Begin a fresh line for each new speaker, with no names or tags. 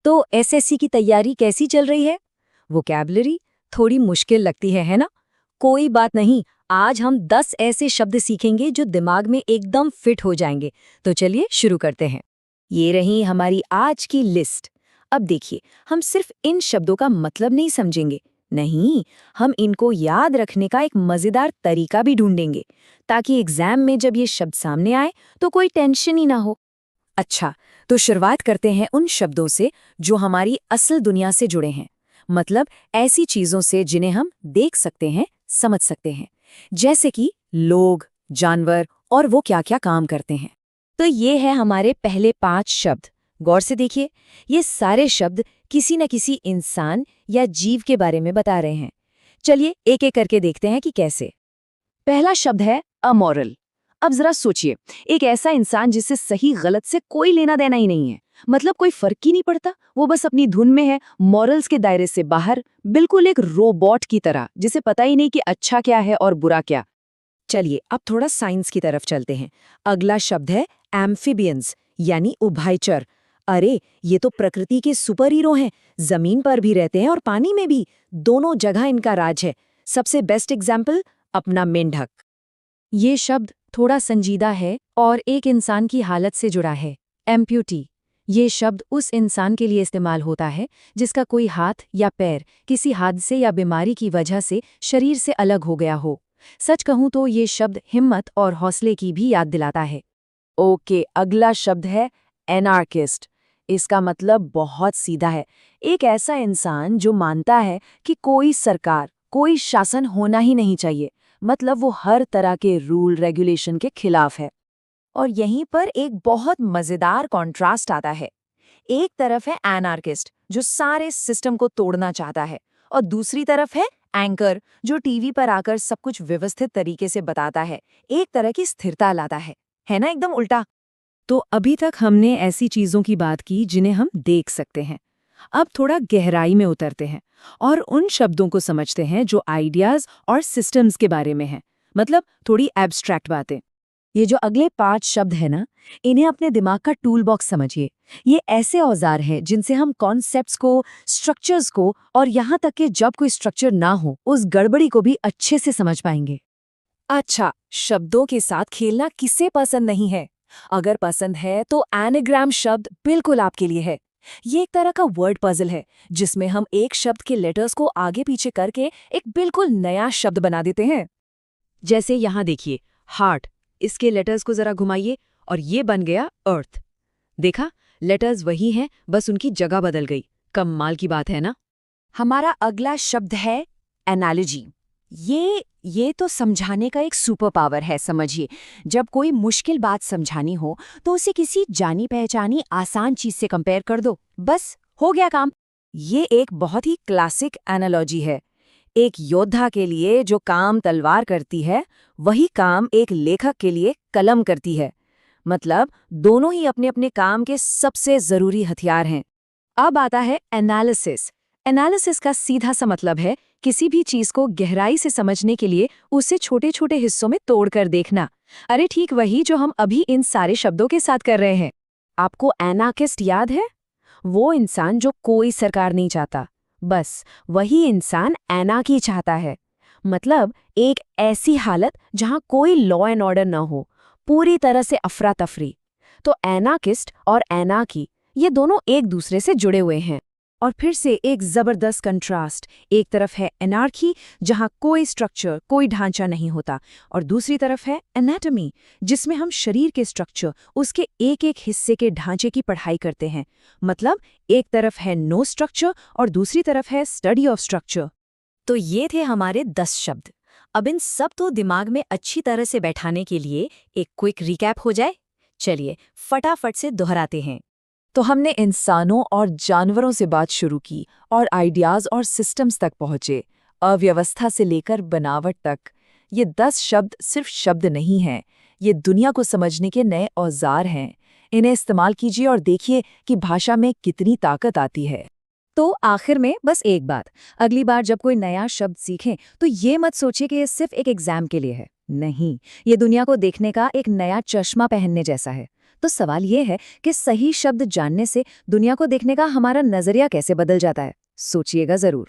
तो एसएससी की तैयारी कैसी चल रही है? वोकैबुलरी थोड़ी मुश्किल लगती है ना? कोई बात नहीं, आज हम 10 ऐसे शब्द सीखेंगे जो दिमाग में एकदम फिट हो जाएंगे। तो चलिए शुरू करते हैं। ये रही हमारी आज की लिस्ट। अब देखिए, हम सिर्फ इन शब्दों का मतलब नहीं समझेंगे, नहीं, हम इनको याद रखने का एक मजेदार तरीका भी ढूंढेंगे, ताकि एग्जाम में जब ये शब्द सामने आए तो कोई टेंशन ही ना हो। अच्छा, तो शुरुआत करते हैं उन शब्दों से जो हमारी असल दुनिया से जुड़े हैं। मतलब ऐसी चीजों से जिन्हें हम देख सकते हैं, समझ सकते हैं। जैसे कि लोग, जानवर और वो क्या-क्या काम करते हैं। तो ये है हमारे पहले 5 शब्द। गौर से देखिए, ये सारे शब्द किसी न किसी इंसान या जीव के बारे में बता रहे हैं। चलिए एक-एक करके देखते हैं कि कैसे। पहला शब्द है अमोरल। अब जरा सोचिए, एक ऐसा इंसान जिससे सही गलत से कोई लेना देना ही नहीं है, मतलब कोई फर्क ही नहीं पड़ता, वो बस अपनी धुन में है, मॉरल्स के दायरे से बाहर, बिल्कुल एक रोबोट की तरह, जिसे पता ही नहीं कि अच्छा क्या है और बुरा क्या। चलिए अब थोड़ा साइंस की तरफ चलते हैं। अगला शब्द है एम्फिबियंस, यानी उभयचर। अरे ये तो प्रकृति के सुपर हीरो हैं, जमीन पर भी रहते हैं और पानी में भी, दोनों जगह इनका राज है। सबसे बेस्ट एग्जाम्पल अपना मेंढक। ये शब्द थोड़ा संजीदा है और एक इंसान की हालत से जुड़ा है। एम्प्यूटी, ये शब्द उस इंसान के लिए इस्तेमाल होता है जिसका कोई हाथ या पैर किसी हादसे या बीमारी की वजह से शरीर से अलग हो गया हो। सच कहूं तो ये शब्द हिम्मत और हौसले की भी याद दिलाता है। ओके, अगला शब्द है एनार्किस्ट। इसका मतलब बहुत सीधा है, एक ऐसा इंसान जो मानता है कि कोई सरकार, कोई शासन होना ही नहीं चाहिए, मतलब वो हर तरह के रूल रेगुलेशन के खिलाफ है। और यहीं पर एक बहुत मजेदार कॉन्ट्रास्ट आता है। एक तरफ है एनार्किस्ट जो सारे सिस्टम को तोड़ना चाहता है, और दूसरी तरफ है एंकर जो टीवी पर आकर सब कुछ व्यवस्थित तरीके से बताता है, एक तरह की स्थिरता लाता है ना, एकदम उल्टा। तो अभी तक हमने ऐसी चीजों की बात की जिन्हें हम देख सकते हैं। अब थोड़ा गहराई में उतरते हैं और उन शब्दों को समझते हैं जो आइडियाज और सिस्टम्स के बारे में हैं, मतलब थोड़ी एब्स्ट्रैक्ट बातें। ये जो अगले 5 शब्द हैं ना, इन्हें अपने दिमाग का टूल बॉक्स समझिए। ये ऐसे औजार हैं जिनसे हम कॉन्सेप्ट्स को, स्ट्रक्चर्स को और यहाँ तक कि जब कोई स्ट्रक्चर ना हो, उस गड़बड़ी को भी अच्छे से समझ पाएंगे। अच्छा, शब्दों के साथ खेलना किसे पसंद नहीं है? अगर पसंद है तो एनाग्राम शब्द बिल्कुल आपके लिए है। ये एक तरह का वर्ड पजल है जिसमें हम एक शब्द के लेटर्स को आगे पीछे करके एक बिल्कुल नया शब्द बना देते हैं। जैसे यहाँ देखिए, हार्ट, इसके लेटर्स को जरा घुमाइए और ये बन गया अर्थ। देखा, लेटर्स वही हैं, बस उनकी जगह बदल गई। कमाल की बात है ना? हमारा अगला शब्द है एनालॉजी। ये तो समझाने का एक सुपर पावर है, समझिए। जब कोई मुश्किल बात समझानी हो तो उसे किसी जानी पहचानी आसान चीज से कंपेयर कर दो, बस हो गया काम। ये एक बहुत ही क्लासिक एनालॉजी है। एक योद्धा के लिए जो काम तलवार करती है, वही काम एक लेखक के लिए कलम करती है। मतलब दोनों ही अपने अपने काम के सबसे जरूरी हथियार हैं। अब आता है एनालिसिस। एनालिसिस का सीधा सा मतलब है किसी भी चीज को गहराई से समझने के लिए उसे छोटे छोटे हिस्सों में तोड़कर देखना। अरे ठीक वही जो हम अभी इन सारे शब्दों के साथ कर रहे हैं। आपको एनार्किस्ट याद है? वो इंसान जो कोई सरकार नहीं चाहता, बस वही इंसान एनार्की चाहता है। मतलब एक ऐसी हालत जहां कोई लॉ एंड ऑर्डर न हो, पूरी तरह से अफरा तफरी। तो एनार्किस्ट और एनार्की, ये दोनों एक दूसरे से जुड़े हुए हैं। और फिर से एक जबरदस्त कंट्रास्ट। एक तरफ है एनार्की जहां कोई स्ट्रक्चर, कोई ढांचा नहीं होता, और दूसरी तरफ है एनाटॉमी जिसमें हम शरीर के स्ट्रक्चर, उसके एक एक हिस्से के ढांचे की पढ़ाई करते हैं। मतलब एक तरफ है नो स्ट्रक्चर और दूसरी तरफ है स्टडी ऑफ स्ट्रक्चर। तो ये थे हमारे 10 शब्द। अब इन सब तो दिमाग में अच्छी तरह से बैठाने के लिए एक क्विक रिकैप हो जाए। चलिए फटाफट से दोहराते हैं। तो हमने इंसानों और जानवरों से बात शुरू की और आइडियाज और सिस्टम्स तक पहुंचे, अव्यवस्था से लेकर बनावट तक। ये 10 शब्द सिर्फ शब्द नहीं हैं, ये दुनिया को समझने के नए औजार हैं। इन्हें इस्तेमाल कीजिए और देखिए कि भाषा में कितनी ताकत आती है। तो आखिर में बस एक बात, अगली बार जब कोई नया शब्द सीखें तो ये मत सोचिए कि ये सिर्फ एक एग्जाम के लिए है। नहीं, ये दुनिया को देखने का एक नया चश्मा पहनने जैसा है।
तो सवाल ये है कि सही शब्द जानने से दुनिया को देखने का हमारा नजरिया कैसे बदल जाता है। सोचिएगा जरूर।